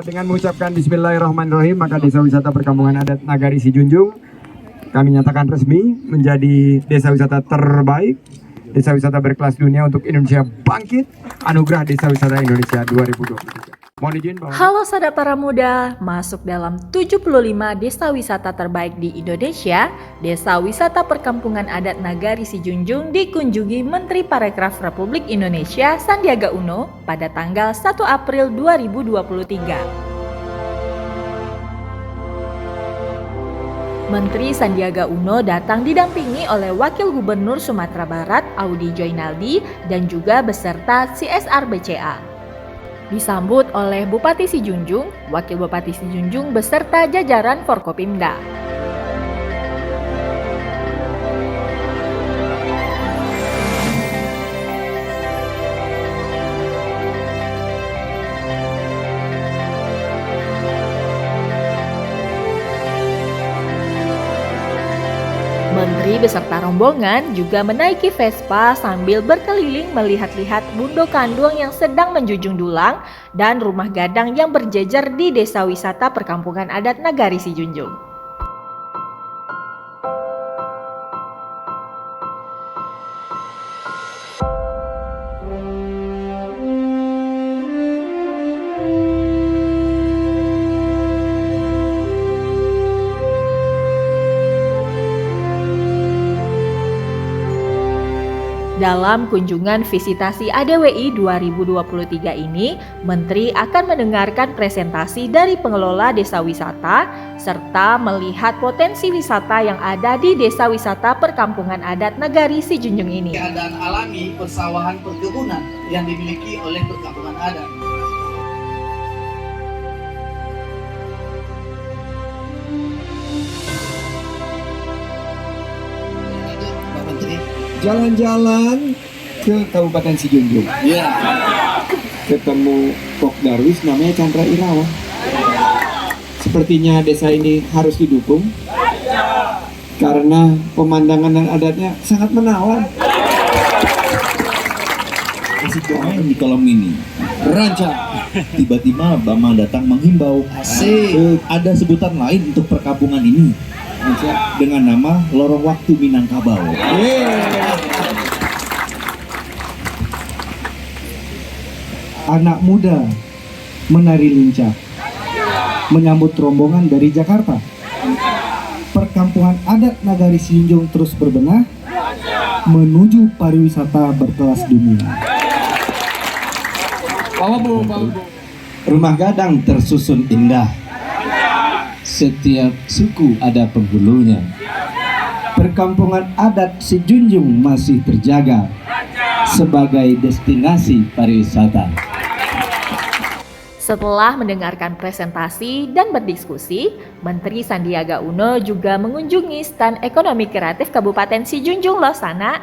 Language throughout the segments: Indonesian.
Dengan mengucapkan Bismillahirrahmanirrahim, maka Desa Wisata Perkampungan Adat Nagari Sijunjung kami nyatakan resmi menjadi desa wisata terbaik, desa wisata berkelas dunia untuk Indonesia Bangkit, Anugerah Desa Wisata Indonesia 2023. Mohon izin bahwa Halo sahabat para muda, masuk dalam 75 desa wisata terbaik di Indonesia, Desa Wisata Perkampungan Adat Nagari Sijunjung dikunjungi Menteri Parekraf Republik Indonesia Sandiaga Uno pada tanggal 1 April 2023. Menteri Sandiaga Uno datang didampingi oleh Wakil Gubernur Sumatera Barat Audi Joinaldi dan juga beserta CSR BCA. Disambut oleh Bupati Sijunjung, Wakil Bupati Sijunjung beserta jajaran Forkopimda. Menteri beserta rombongan juga menaiki Vespa sambil berkeliling melihat-lihat Bundo Kanduang yang sedang menjunjung dulang dan rumah gadang yang berjejer di Desa Wisata Perkampungan Adat Nagari Sijunjung. Dalam kunjungan visitasi ADWI 2023 ini, Menteri akan mendengarkan presentasi dari pengelola desa wisata serta melihat potensi wisata yang ada di Desa Wisata Perkampungan Adat Nagari Sijunjung ini. Keadaan alami persawahan perkebunan yang dimiliki oleh perkampungan adat. Pak Menteri. jalan-jalan ke Kabupaten Sijunjung. Ya. Ketemu Pok Darwis namanya Chandra Irawan. Sepertinya desa ini harus didukung karena pemandangan dan adatnya sangat menawan. Asik main di kolam ini. Rancak. Tiba-tiba Bama datang menghimbau. Asik. Ada sebutan lain untuk perkampungan ini. Dengan nama Lorong Waktu Minangkabau. Anak muda menari lincah menyambut rombongan dari Jakarta. Perkampungan adat Nagari Sijunjung terus berbenah menuju pariwisata berkelas dunia. Rumah gadang tersusun indah. Setiap suku ada penghulunya. Perkampungan adat Sijunjung masih terjaga sebagai destinasi pariwisata. Setelah mendengarkan presentasi dan berdiskusi, Menteri Sandiaga Uno juga mengunjungi stand ekonomi kreatif Kabupaten Sijunjung loh sana.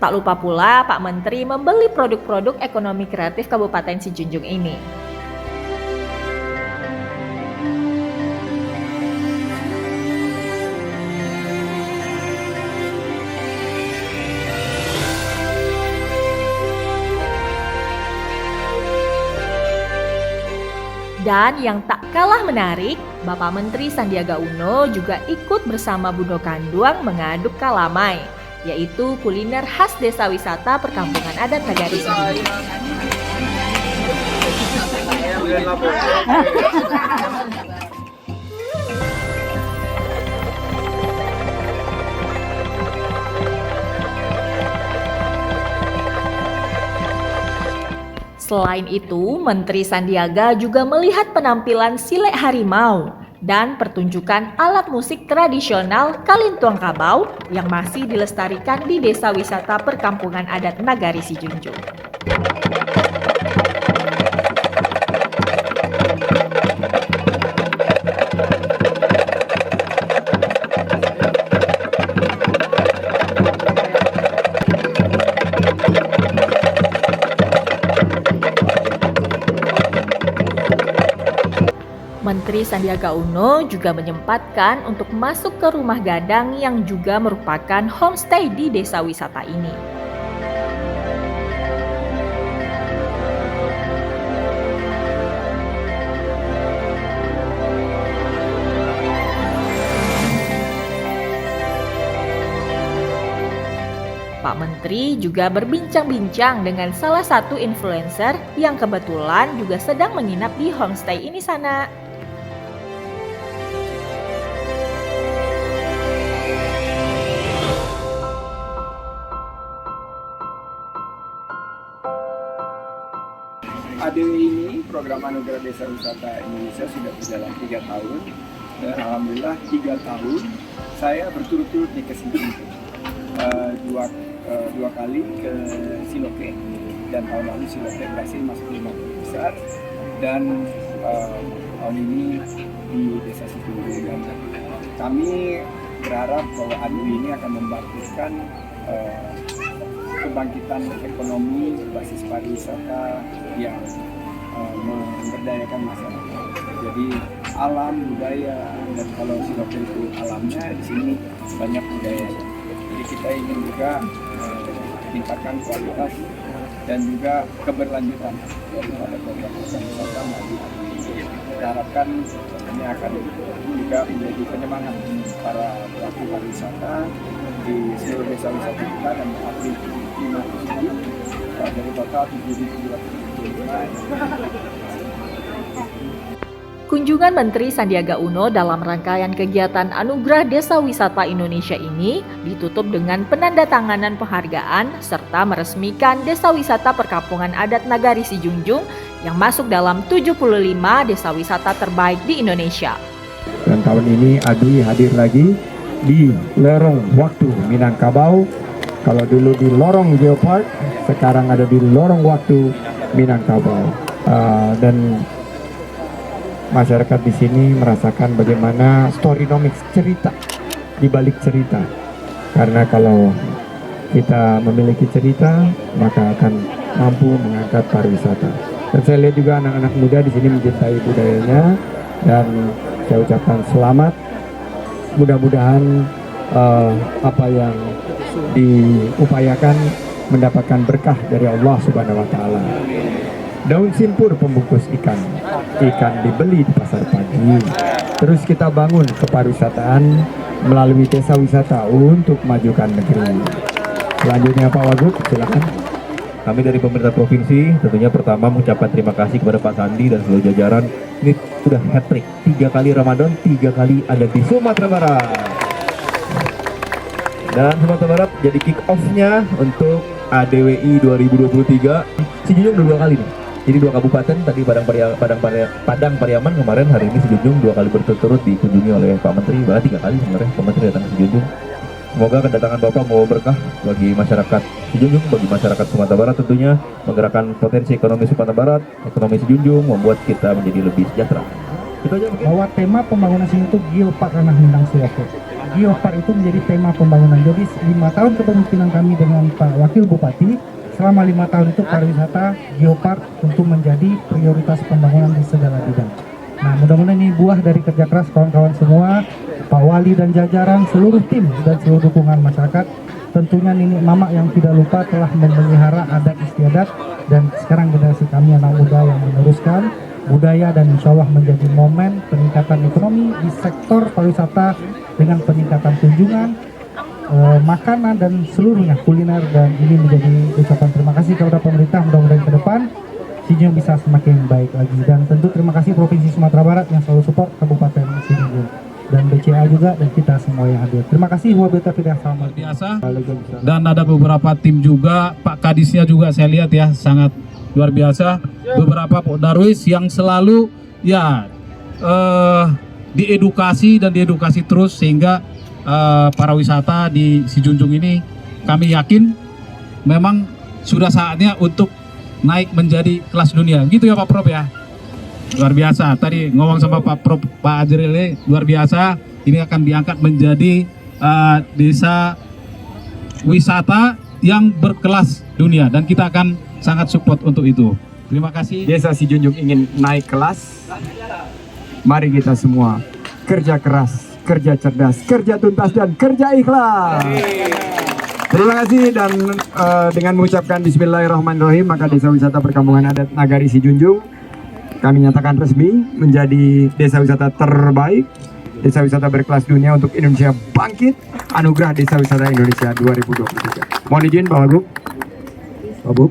Tak lupa pula Pak Menteri membeli produk-produk ekonomi kreatif Kabupaten Sijunjung ini. Dan yang tak kalah menarik, Bapak Menteri Sandiaga Uno juga ikut bersama Bundo Kanduang mengaduk kalamai, yaitu kuliner khas Desa Wisata Perkampungan Adat Nagari Sijunjung. Selain itu, Menteri Sandiaga juga melihat penampilan silek harimau dan pertunjukan alat musik tradisional Kalintuang Kabau yang masih dilestarikan di Desa Wisata Perkampungan Adat Nagari Sijunjung. Menteri Sandiaga Uno juga menyempatkan untuk masuk ke rumah gadang yang juga merupakan homestay di desa wisata ini. Pak Menteri juga berbincang-bincang dengan salah satu influencer yang kebetulan juga sedang menginap di homestay ini sana. ADW ini, Program Anugerah Desa Wisata Indonesia, sudah berjalan 3 tahun. Dan alhamdulillah 3 tahun saya berturut-turut di kesini. Dua kali ke Siloke, dan tahun lalu Siloke berhasil masuk 5 besar, dan tahun ini di Desa Sijunjung. Dan kami berharap bahwa ADW ini akan membangkitkan kebangkitan ekonomi berbasis pariwisata yang memberdayakan masyarakat. Jadi alam, budaya, dan kalau Siloke itu alamnya, di sini banyak budayanya. Jadi kita ingin juga meningkatkan kualitas dan juga keberlanjutan daripada program wisata melalui ADW. Kita harapkan ini akan juga menjadi penyemangat para pelaku pariwisata di seluruh desa wisata kita, dan mengakui 5 dari total 7.775. Kunjungan Menteri Sandiaga Uno dalam rangkaian kegiatan Anugerah Desa Wisata Indonesia ini ditutup dengan penandatanganan penghargaan serta meresmikan Desa Wisata Perkampungan Adat Nagari Sijunjung yang masuk dalam 75 desa wisata terbaik di Indonesia. Dan tahun ini ADW hadir lagi di lorong waktu Minangkabau. Kalau dulu di lorong Geopark, sekarang ada di lorong waktu Minangkabau. Dan masyarakat di sini merasakan bagaimana storynomics, cerita di balik cerita. Karena kalau kita memiliki cerita, maka akan mampu mengangkat pariwisata. Dan saya lihat juga anak-anak muda di sini mencintai budayanya, dan saya ucapkan selamat. Mudah-mudahan apa yang diupayakan mendapatkan berkah dari Allah Subhanahu wa Ta'ala. Daun simpur pembungkus ikan dibeli di pasar pagi. Terus kita bangun kepariwisataan melalui desa wisata untuk majukan negeri. Selanjutnya Pak Wagub, silakan. Kami dari pemerintah provinsi tentunya pertama mengucapkan terima kasih kepada Pak Sandi dan seluruh jajaran. Ini sudah hat-trick, 3 kali Ramadan, 3 kali ada di Sumatera Barat. Dan Sumatera Barat jadi kick off-nya untuk ADWI 2023. Sijunjung 2 kali nih. Jadi 2 kabupaten, tadi Padang Pariaman, kemarin hari ini Sijunjung 2 kali berturut-turut dikunjungi oleh Pak Menteri, bahkan 3 kali sebenarnya Pak Menteri datang ke Sijunjung. Semoga kedatangan Bapak membawa berkah bagi masyarakat Sijunjung, bagi masyarakat Sumatera Barat tentunya, menggerakkan potensi ekonomi Sumatera Barat, ekonomi Sijunjung, membuat kita menjadi lebih sejahtera. Itu aja mungkin. Bahwa tema pembangunan sini itu Geopark Ranah Minang Siloke. Geopark itu menjadi tema pembangunan. Jadi 5 tahun kepemimpinan kami dengan Pak Wakil Bupati, selama 5 tahun itu pariwisata Geopark tentu menjadi prioritas pembangunan di segala bidang. Nah, mudah-mudahan ini buah dari kerja keras kawan-kawan semua, Pak Wali dan jajaran, seluruh tim dan seluruh dukungan masyarakat. Tentunya Nenek Mama yang tidak lupa telah memelihara adat istiadat, dan sekarang generasi kami anak muda yang meneruskan budaya, dan insya Allah menjadi momen peningkatan ekonomi di sektor pariwisata dengan peningkatan kunjungan, makanan dan seluruhnya kuliner. Dan ini menjadi ucapan terima kasih kepada pemerintah, mudah-mudahan ke depan Sijunjung bisa semakin baik lagi. Dan tentu terima kasih Provinsi Sumatera Barat yang selalu support Kabupaten Sijunjung, dan BCA juga, dan kita semua yang hadir. Terima kasih. Biasa. Dan ada beberapa tim juga, Pak Kadisnya juga saya lihat ya sangat luar biasa. Beberapa Pak Darwis yang selalu ya diedukasi terus, sehingga para wisata di Sijunjung ini kami yakin memang sudah saatnya untuk naik menjadi kelas dunia. Gitu ya Pak Prof ya. Luar biasa. Tadi ngomong sama Pak Prof, Pak Ajrile, luar biasa. Ini akan diangkat menjadi desa wisata yang berkelas dunia, dan kita akan sangat support untuk itu. Terima kasih. Desa Sijunjung ingin naik kelas. Mari kita semua kerja keras, kerja cerdas, kerja tuntas, dan kerja ikhlas. Terima kasih. Dan dengan mengucapkan Bismillahirrahmanirrahim, maka Desa Wisata Perkampungan Adat Nagari Sijunjung kami nyatakan resmi menjadi desa wisata terbaik, desa wisata berkelas dunia untuk Indonesia bangkit, Anugerah Desa Wisata Indonesia 2023. Mohon izin Pak Wagub. Wagub.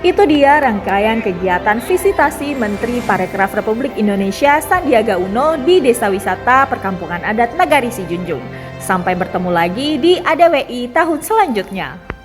Itu dia rangkaian kegiatan visitasi Menteri Parekraf Republik Indonesia Sandiaga Uno di Desa Wisata Perkampungan Adat Nagari Sijunjung. Sampai bertemu lagi di ADWI tahun selanjutnya.